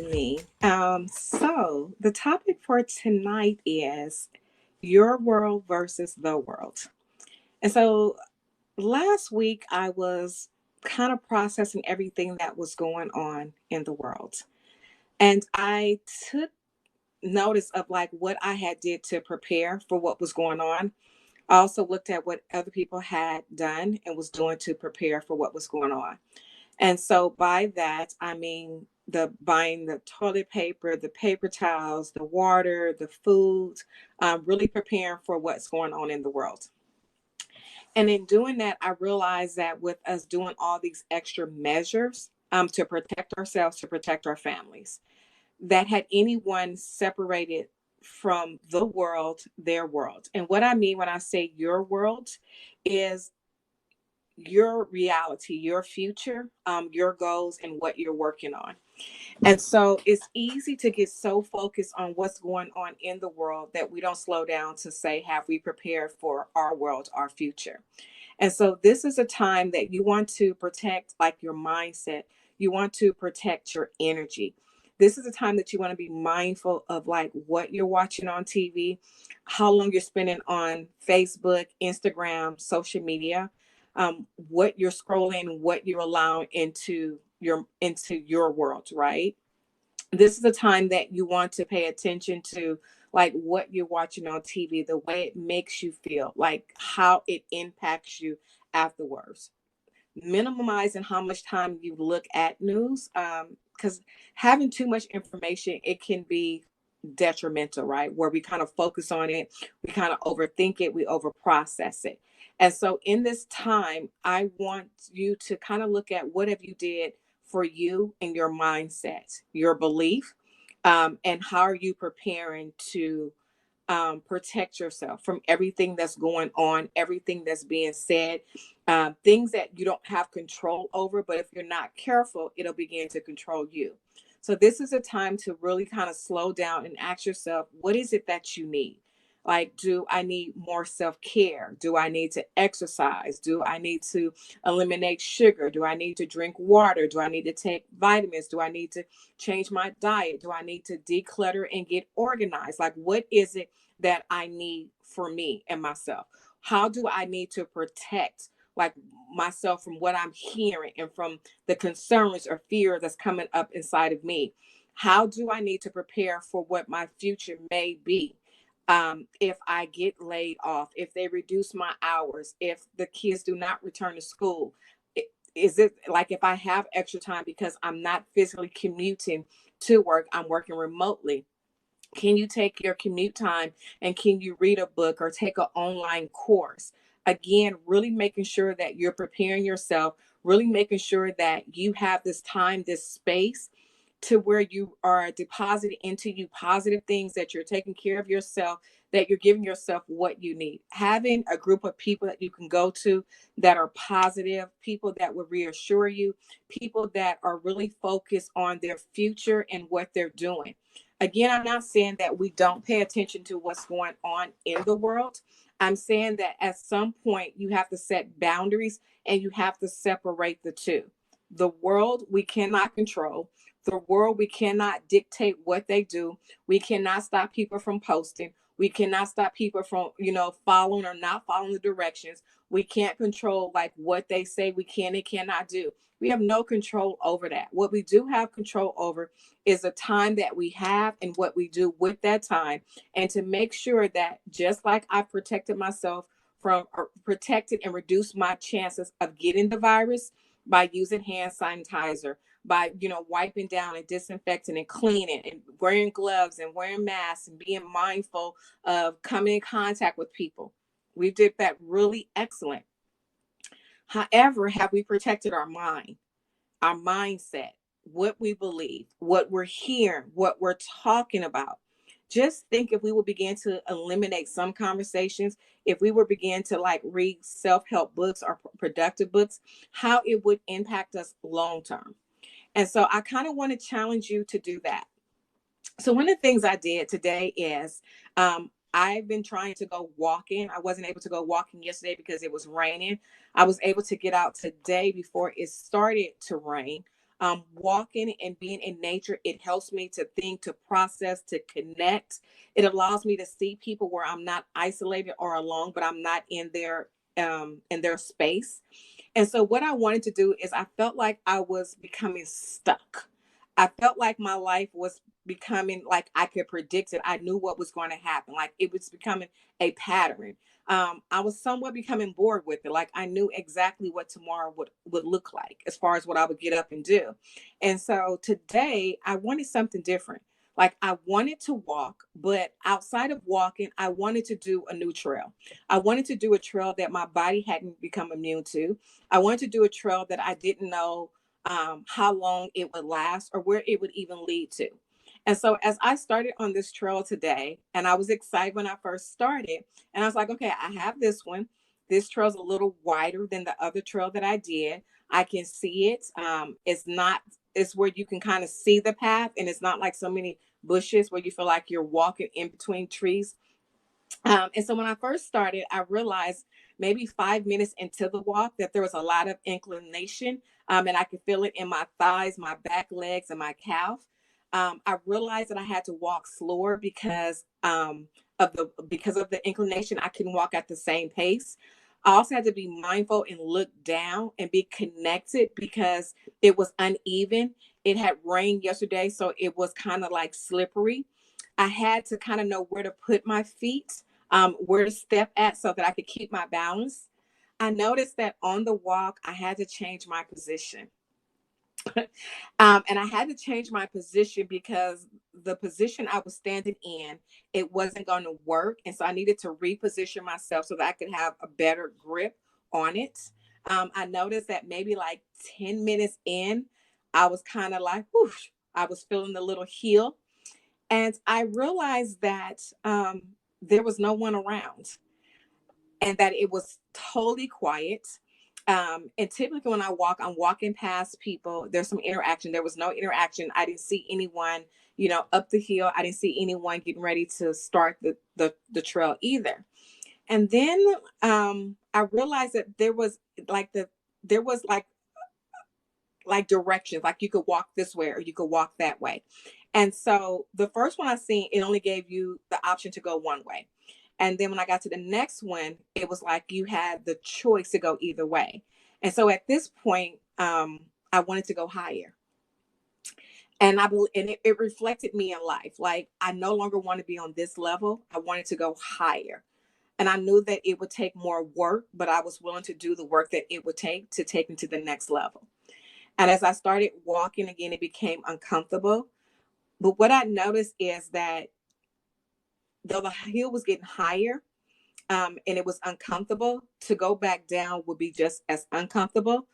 me. So the topic for tonight is your world versus the world. And so last week I was kind of processing everything that was going on in the world. And I took notice of like what I had did to prepare for what was going on. I also looked at what other people had done and was doing to prepare for what was going on. And so by that, I mean the buying the toilet paper, the paper towels, the water, the food, really preparing for what's going on in the world. And in doing that, I realized that with us doing all these extra measures to protect ourselves, to protect our families, that had anyone separated from the world, their world. And what I mean when I say your world is your reality, your future, your goals, and what you're working on. And so it's easy to get so focused on what's going on in the world that we don't slow down to say, have we prepared for our world, our future? And so this is a time that you want to protect like your mindset. You want to protect your energy. This is a time that you want to be mindful of like what you're watching on TV, how long you're spending on Facebook, Instagram, social media, what you're scrolling, what you're allowing into your world, right? This is a time that you want to pay attention to like what you're watching on TV, the way it makes you feel, like how it impacts you afterwards. Minimizing how much time you look at news, because having too much information, it can be detrimental, right? Where we kind of focus on it, we kind of overthink it, we overprocess it. And so in this time, I want you to kind of look at what have you did for you and your mindset, your belief, and how are you preparing to protect yourself from everything that's going on, everything that's being said, things that you don't have control over. But if you're not careful, it'll begin to control you. So, this is a time to really kind of slow down and ask yourself, what is it that you need? Like, do I need more self care? Do I need to exercise? Do I need to eliminate sugar? Do I need to drink water? Do I need to take vitamins? Do I need to change my diet? Do I need to declutter and get organized? Like, what is it that I need for me and myself? How do I need to protect like myself from what I'm hearing and from the concerns or fear that's coming up inside of me? How do I need to prepare for what my future may be? If I get laid off, if they reduce my hours, if the kids do not return to school, is it like if I have extra time because I'm not physically commuting to work, I'm working remotely? Can you take your commute time and can you read a book or take an online course? Again, really making sure that you're preparing yourself, really making sure that you have this time, this space to where you are depositing into you positive things, that you're taking care of yourself, that you're giving yourself what you need. Having a group of people that you can go to that are positive, people that will reassure you, people that are really focused on their future and what they're doing. Again, I'm not saying that we don't pay attention to what's going on in the world. I'm saying that at some point you have to set boundaries and you have to separate the two. The world we cannot control. The world we cannot dictate what they do. We cannot stop people from posting. We cannot stop people from, following or not following the directions. We can't control like what they say we can and cannot do. We have no control over that. What we do have control over is the time that we have and what we do with that time. And to make sure that just like I've protected myself from or protected and reduced my chances of getting the virus by using hand sanitizer, by wiping down and disinfecting and cleaning and wearing gloves and wearing masks and being mindful of coming in contact with people. We did that really excellent. However, have we protected our mind, our mindset, what we believe, what we're hearing, what we're talking about? Just think if we would begin to eliminate some conversations, if we would begin to like read self-help books or productive books, how it would impact us long term. And so I kind of want to challenge you to do that. So one of the things I did today is I've been trying to go walking. I wasn't able to go walking yesterday because it was raining. I was able to get out today before it started to rain. Walking and being in nature, it helps me to think, to process, to connect. It allows me to see people where I'm not isolated or alone, but I'm not in their space. And so what I wanted to do is I felt like I was becoming stuck. I felt like my life was becoming like I could predict it. I knew what was going to happen. Like it was becoming a pattern. I was somewhat becoming bored with it. Like I knew exactly what tomorrow would look like as far as what I would get up and do. And so today I wanted something different. Like I wanted to walk, but outside of walking, I wanted to do a new trail. I wanted to do a trail that my body hadn't become immune to. I wanted to do a trail that I didn't know how long it would last or where it would even lead to. And so as I started on this trail today, and I was excited when I first started, and I was like, okay, I have this one. This trail's a little wider than the other trail that I did. I can see it. It's where you can kind of see the path, and it's not like so many bushes where you feel like you're walking in between trees. And so when I first started, I realized maybe 5 minutes into the walk that there was a lot of inclination, and I could feel it in my thighs, my back legs, and my calf. I realized that I had to walk slower because of the inclination. I couldn't walk at the same pace. I also had to be mindful and look down and be connected because it was uneven. It had rained yesterday, so it was kind of like slippery. I had to kind of know where to put my feet, where to step at so that I could keep my balance. I noticed that on the walk, I had to change my position. And I had to change my position because the position I was standing in, it wasn't going to work. And so I needed to reposition myself so that I could have a better grip on it. I noticed that maybe like 10 minutes in, I was kind of like, whoosh, I was feeling a little heel. And I realized that there was no one around and that it was totally quiet. And typically when I walk, I'm walking past people. There's some interaction. There was no interaction. I didn't see anyone, up the hill. I didn't see anyone getting ready to start the trail either. And then I realized that there was like directions, like you could walk this way or you could walk that way. And so the first one I seen, it only gave you the option to go one way. And then when I got to the next one, it was like you had the choice to go either way. And so at this point, I wanted to go higher. And it reflected me in life. Like I no longer want to be on this level. I wanted to go higher. And I knew that it would take more work, but I was willing to do the work that it would take to take me to the next level. And as I started walking again, it became uncomfortable. But what I noticed is that though the hill was getting higher, and it was uncomfortable, to go back down would be just as uncomfortable.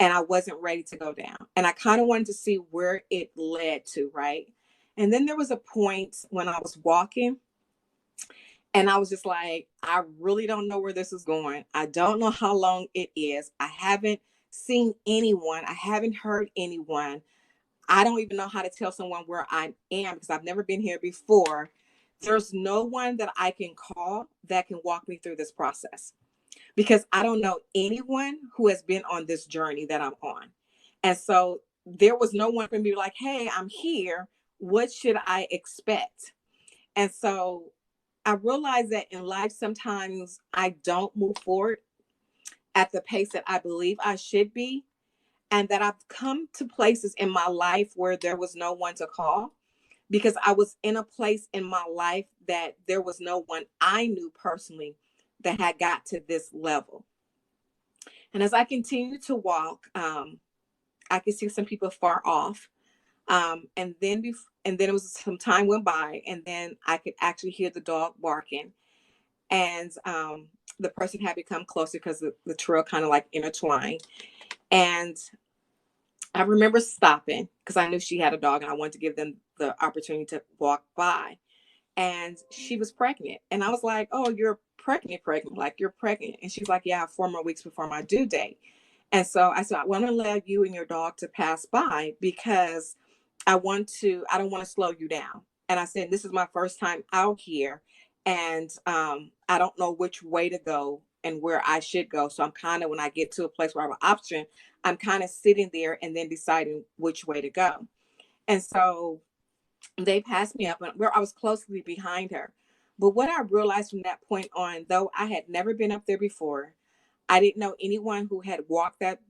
And I wasn't ready to go down. And I kind of wanted to see where it led to, right? And then there was a point when I was walking and I was just like, I really don't know where this is going. I don't know how long it is. I haven't seen anyone. I haven't heard anyone. I don't even know how to tell someone where I am because I've never been here before. There's no one that I can call that can walk me through this process because I don't know anyone who has been on this journey that I'm on. And so there was no one for me to be like, hey, I'm here. What should I expect? And so I realized that in life, sometimes I don't move forward at the pace that I believe I should be, and that I've come to places in my life where there was no one to call because I was in a place in my life that there was no one I knew personally that had got to this level. And as I continued to walk, I could see some people far off. And then it was some time went by, and then I could actually hear the dog barking, and the person had become closer because the trail kind of like intertwined. And I remember stopping because I knew she had a dog and I wanted to give them the opportunity to walk by. And she was pregnant. And I was like, oh, you're pregnant, like you're pregnant. And she's like, yeah, I have 4 more weeks before my due date. And so I said, I want to allow you and your dog to pass by because I don't want to slow you down. And I said, this is my first time out here. And I don't know which way to go. and where I should go. So I'm kind of, when I get to a place where I have an option, I'm kind of sitting there and then deciding which way to go. And so they passed me up and where I was closely behind her. But what I realized from that point on, though I had never been up there before, I didn't know anyone who had walked that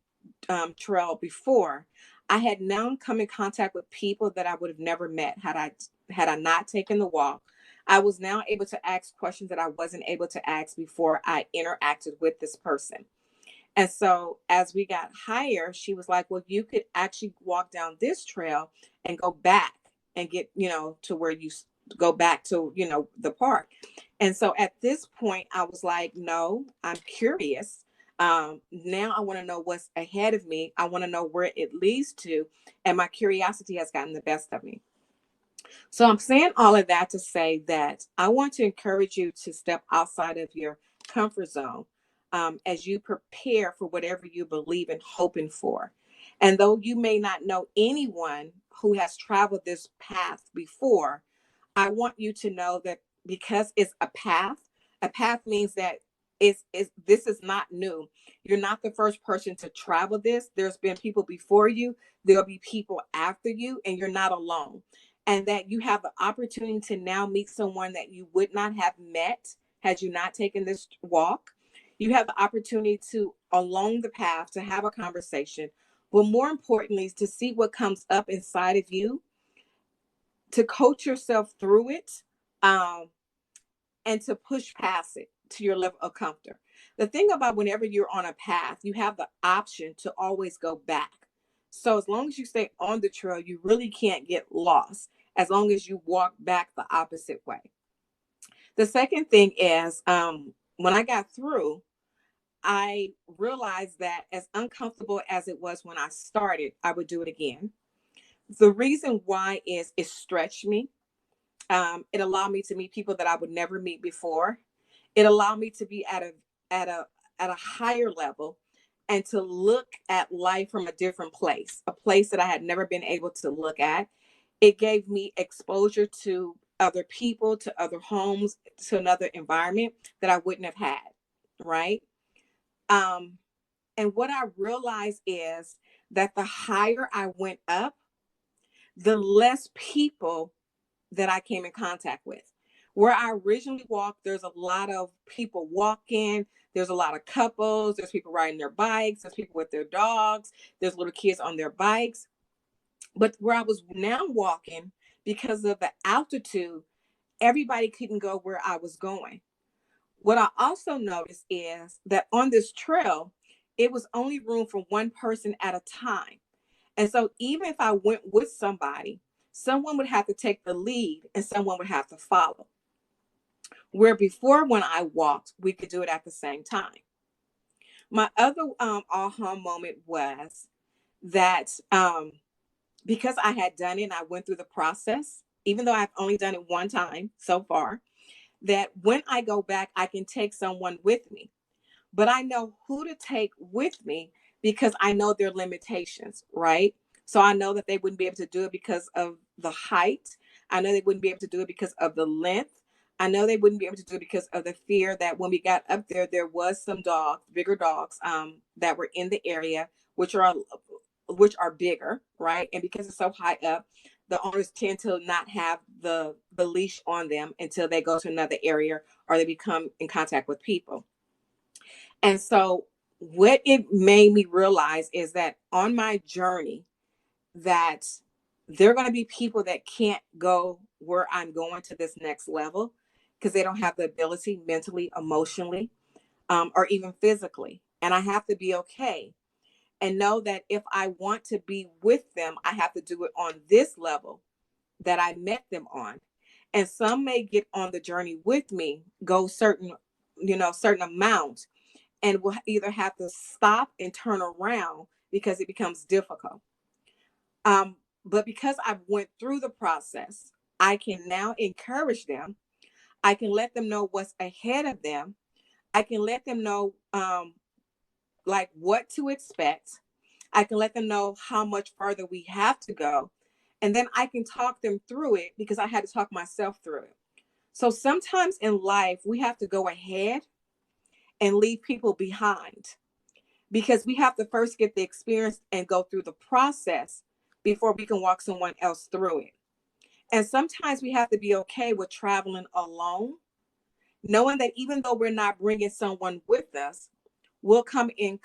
trail before. I had now come in contact with people that I would have never met had I not taken the walk. I was now able to ask questions that I wasn't able to ask before I interacted with this person. And so as we got higher, she was like, well, you could actually walk down this trail and go back and get, to where you go back to, the park. And so at this point, I was like, no, I'm curious. Now I want to know what's ahead of me. I want to know where it leads to. And my curiosity has gotten the best of me. So I'm saying all of that to say that I want to encourage you to step outside of your comfort zone as you prepare for whatever you believe in hoping for. And though you may not know anyone who has traveled this path before, I want you to know that because it's a path means that this is not new. You're not the first person to travel this. There's been people before you, there'll be people after you, and you're not alone. And that you have the opportunity to now meet someone that you would not have met had you not taken this walk. You have the opportunity to, along the path, to have a conversation, but more importantly, to see what comes up inside of you, to coach yourself through it, um, and to push past it to your level of comfort. The thing about whenever you're on a path, you have the option to always go back. So as long as you stay on the trail, you really can't get lost as long as you walk back the opposite way. The second thing is when I got through, I realized that as uncomfortable as it was when I started, I would do it again. The reason why is it stretched me. It allowed me to meet people that I would never meet before. It allowed me to be at a at a higher level and to look at life from a different place, a place that I had never been able to look at. It gave me exposure to other people, to other homes, to another environment that I wouldn't have had, right? Um, and what I realized is that the higher I went up, the less people that I came in contact with. Where I originally walked, there's a lot of people walking, there's a lot of couples, there's people riding their bikes, there's people with their dogs, there's little kids on their bikes. But where I was now walking, because of the altitude, everybody couldn't go where I was going. What I also noticed is that on this trail, it was only room for one person at a time. And so even if I went with somebody, someone would have to take the lead and someone would have to follow. Where before when I walked, we could do it at the same time. My other aha moment was that because I had done it and I went through the process, even though I've only done it one time so far, that when I go back, I can take someone with me. But I know who to take with me because I know their limitations, right? So I know that they wouldn't be able to do it because of the height. I know they wouldn't be able to do it because of the length. I know they wouldn't be able to do it because of the fear that when we got up there, there was some dogs, bigger dogs, that were in the area, which are bigger, right? And because it's so high up, the owners tend to not have the leash on them until they go to another area or they become in contact with people. And so what it made me realize is that on my journey, that there are going to be people that can't go where I'm going to this next level because they don't have the ability mentally, emotionally, or even physically. And I have to be okay and know that if I want to be with them, I have to do it on this level that I met them on. And some may get on the journey with me, go certain amount, and will either have to stop and turn around because it becomes difficult. But because I've went through the process, I can now encourage them. I can let them know what's ahead of them. I can let them know like what to expect. I can let them know how much further we have to go. And then I can talk them through it because I had to talk myself through it. So sometimes in life, we have to go ahead and leave people behind, because we have to first get the experience and go through the process before we can walk someone else through it. And sometimes we have to be okay with traveling alone, knowing that even though we're not bringing someone with us, we'll come in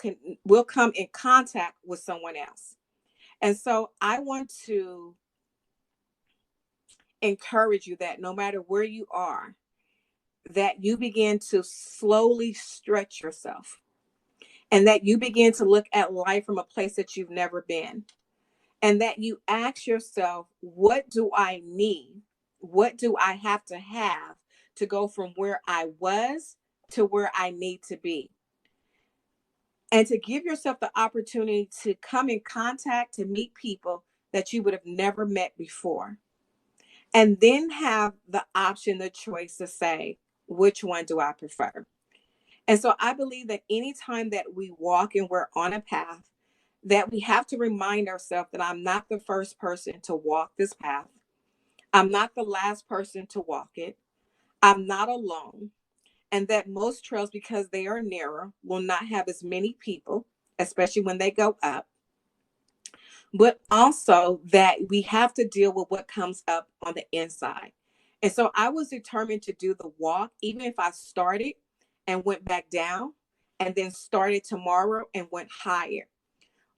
we'll come in contact with someone else. And so I want to encourage you that no matter where you are, that you begin to slowly stretch yourself, and that you begin to look at life from a place that you've never been, and that you ask yourself, what do I need? What do I have to go from where I was to where I need to be? And to give yourself the opportunity to come in contact, to meet people that you would have never met before. And then have the option, the choice to say, which one do I prefer? And so I believe that anytime that we walk and we're on a path, that we have to remind ourselves that I'm not the first person to walk this path. I'm not the last person to walk it. I'm not alone. And that most trails, because they are narrow, will not have as many people, especially when they go up. But also that we have to deal with what comes up on the inside. And so I was determined to do the walk, even if I started and went back down, and then started tomorrow and went higher.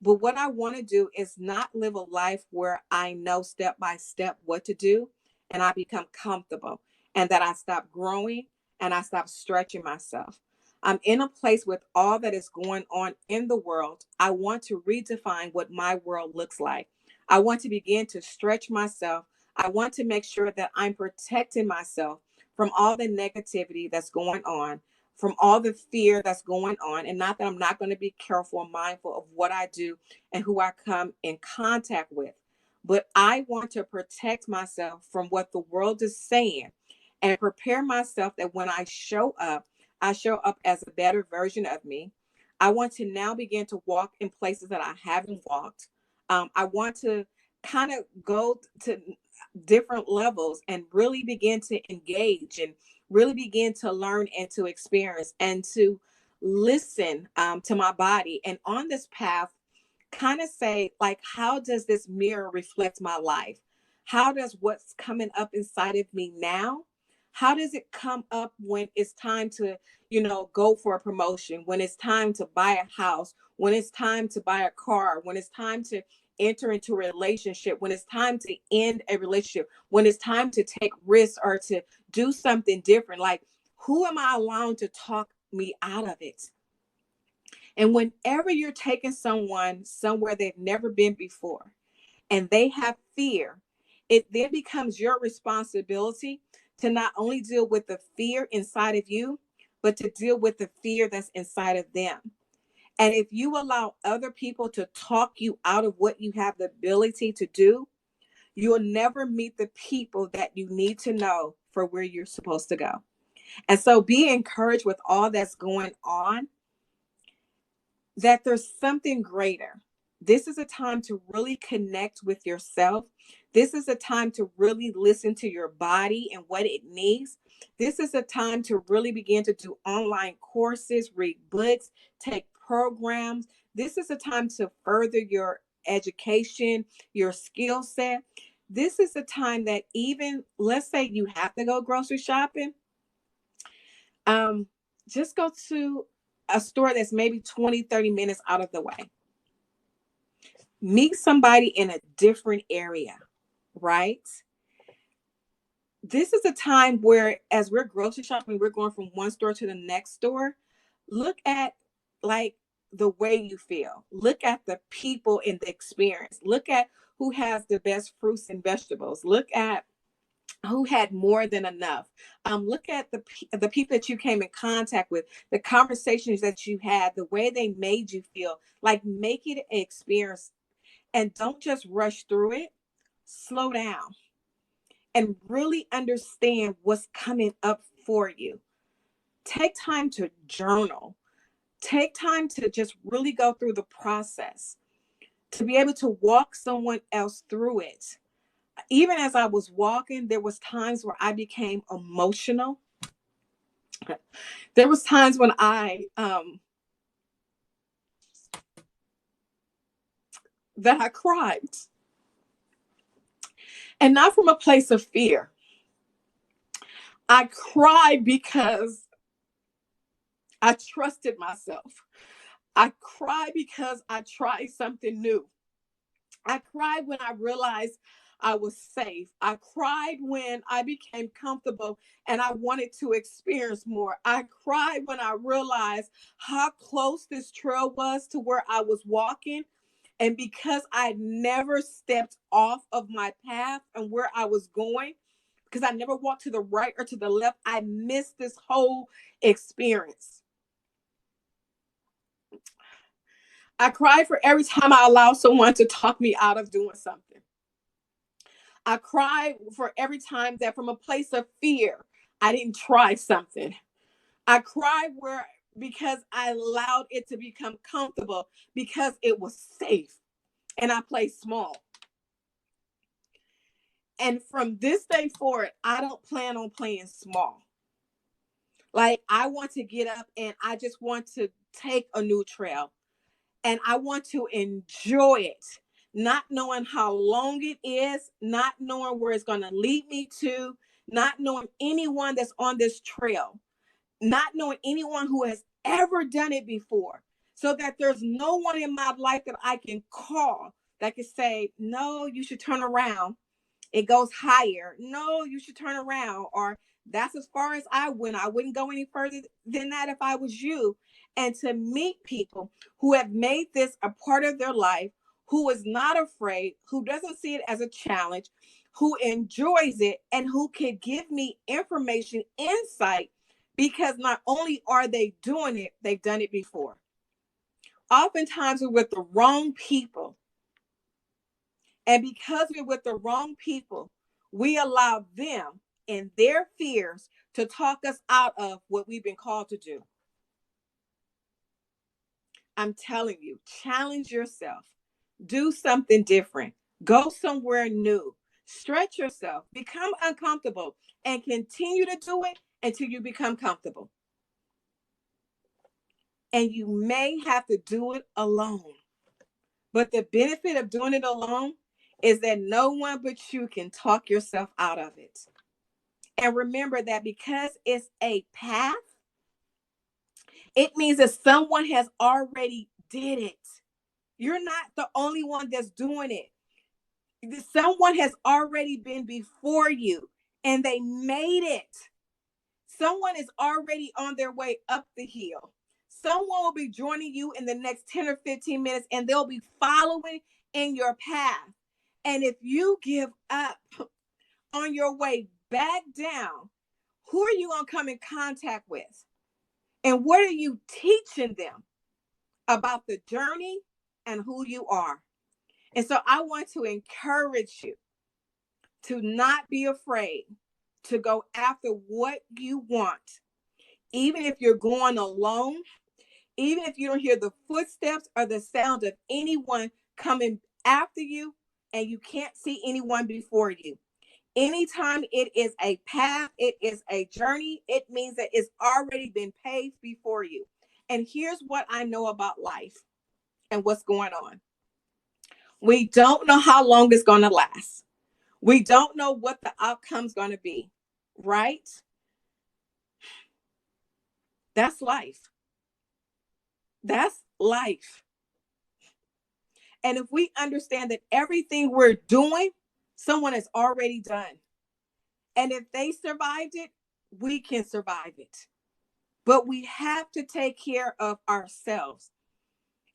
But what I want to do is not live a life where I know step by step what to do and I become comfortable, and that I stop growing and I stop stretching myself. I'm in a place with all that is going on in the world. I want to redefine what my world looks like. I want to begin to stretch myself. I want to make sure that I'm protecting myself from all the negativity that's going on, from all the fear that's going on. And not that I'm not going to be careful and mindful of what I do and who I come in contact with, but I want to protect myself from what the world is saying and prepare myself that when I show up as a better version of me. I want to now begin to walk in places that I haven't walked. I want to kind of go to different levels and really begin to engage and really begin to learn and to experience and to listen to my body. And on this path, kind of say, like, how does this mirror reflect my life? How does what's coming up inside of me now? How does it come up when it's time to, go for a promotion, when it's time to buy a house, when it's time to buy a car, when it's time to enter into a relationship, when it's time to end a relationship, when it's time to take risks or to do something different? Like, who am I allowing to talk me out of it? And whenever you're taking someone somewhere they've never been before and they have fear, it then becomes your responsibility to not only deal with the fear inside of you, but to deal with the fear that's inside of them. And if you allow other people to talk you out of what you have the ability to do, you'll never meet the people that you need to know for where you're supposed to go. And so be encouraged with all that's going on, that there's something greater. This is a time to really connect with yourself. This is a time to really listen to your body and what it needs. This is a time to really begin to do online courses, read books, take programs. This is a time to further your education, your skill set. This is a time that, even let's say you have to go grocery shopping, um, just go to a store that's maybe 20, 30 minutes out of the way. Meet somebody in a different area, right? This is a time where, as we're grocery shopping, we're going from one store to the next store. Look at, like, the way you feel. Look at the people in the experience. Look at who has the best fruits and vegetables. Look at who had more than enough. Look at the people that you came in contact with, the conversations that you had, the way they made you feel. Like, make it an experience, and don't just rush through it. Slow down and really understand what's coming up for you. Take time to journal. Take time to just really go through the process, to be able to walk someone else through it. Even as I was walking, there was times where I became emotional. There was times when I cried, and not from a place of fear. I cried because I trusted myself. I cried because I tried something new. I cried when I realized I was safe. I cried when I became comfortable and I wanted to experience more. I cried when I realized how close this trail was to where I was walking. And because I never stepped off of my path and where I was going, because I never walked to the right or to the left, I missed this whole experience. I cried for every time I allowed someone to talk me out of doing something. I cried for every time that from a place of fear, I didn't try something. I cried where because I allowed it to become comfortable because it was safe and I played small. And from this day forward, I don't plan on playing small. Like I want to get up and I just want to take a new trail and I want to enjoy it, not knowing how long it is, not knowing where it's going to lead me to, not knowing anyone that's on this trail, not knowing anyone who has ever done it before, so that there's no one in my life that I can call that can say, no, you should turn around, it goes higher. No, you should turn around. Or that's as far as I went. I wouldn't go any further than that if I was you. And to meet people who have made this a part of their life, who is not afraid, who doesn't see it as a challenge, who enjoys it, and who can give me information, insight, because not only are they doing it, they've done it before. Oftentimes we're with the wrong people, and because we're with the wrong people, we allow them and their fears to talk us out of what we've been called to do. I'm telling you, challenge yourself. Do something different. Go somewhere new. Stretch yourself. Become uncomfortable and continue to do it until you become comfortable. And you may have to do it alone. But the benefit of doing it alone is that no one but you can talk yourself out of it. And remember that because it's a path, it means that someone has already did it. You're not the only one that's doing it. Someone has already been before you and they made it. Someone is already on their way up the hill. Someone will be joining you in the next 10 or 15 minutes and they'll be following in your path. And if you give up on your way back down, who are you going to come in contact with? And what are you teaching them about the journey and who you are? And so I want to encourage you to not be afraid to go after what you want, even if you're going alone, even if you don't hear the footsteps or the sound of anyone coming after you and you can't see anyone before you. Anytime it is a path, it is a journey, it means that it's already been paved before you. And here's what I know about life and what's going on. We don't know how long it's going to last. We don't know what the outcome's going to be, right? That's life. That's life. And if we understand that everything we're doing, someone has already done. And if they survived it, we can survive it. But we have to take care of ourselves.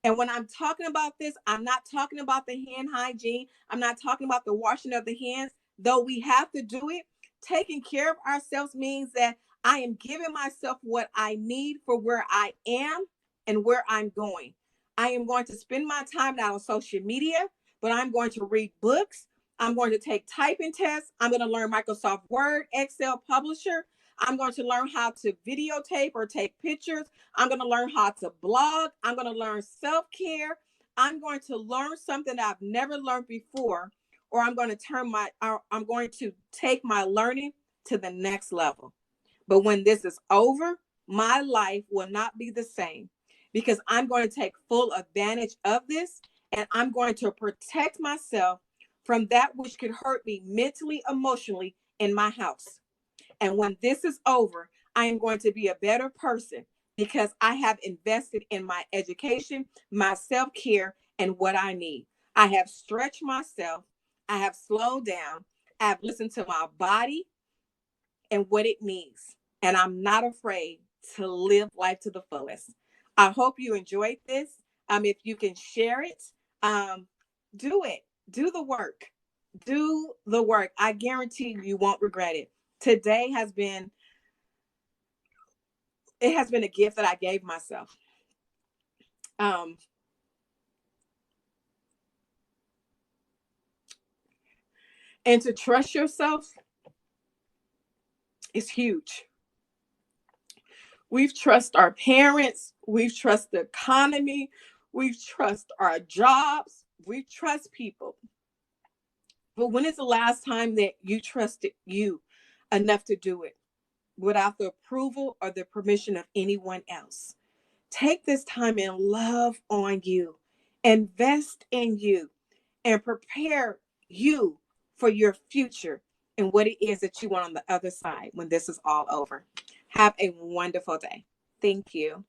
And when I'm talking about this, I'm not talking about the hand hygiene. I'm not talking about the washing of the hands, though we have to do it. Taking care of ourselves means that I am giving myself what I need for where I am and where I'm going. I am going to spend my time not on social media, but I'm going to read books. I'm going to take typing tests. I'm going to learn Microsoft Word, Excel, Publisher. I'm going to learn how to videotape or take pictures. I'm going to learn how to blog. I'm going to learn self-care. I'm going to learn something that I've never learned before, or I'm going to take my learning to the next level. But when this is over, my life will not be the same because I'm going to take full advantage of this, and I'm going to protect myself from that which could hurt me mentally, emotionally in my house. And when this is over, I am going to be a better person because I have invested in my education, my self care, and what I need. I have stretched myself. I have slowed down. I've listened to my body and what it needs. And I'm not afraid to live life to the fullest. I hope you enjoyed this. If you can share it, um, do it. Do the work. Do the work. I guarantee you won't regret it. Today has been it has been a gift that I gave myself. Um, and to trust yourself is huge. We've trust our parents, we've trust the economy, we've trust our jobs, we trust people. But when is the last time that you trusted you enough to do it without the approval or the permission of anyone else? Take this time and love on you, invest in you, and prepare you for your future and what it is that you want on the other side when this is all over. Have a wonderful day. Thank you.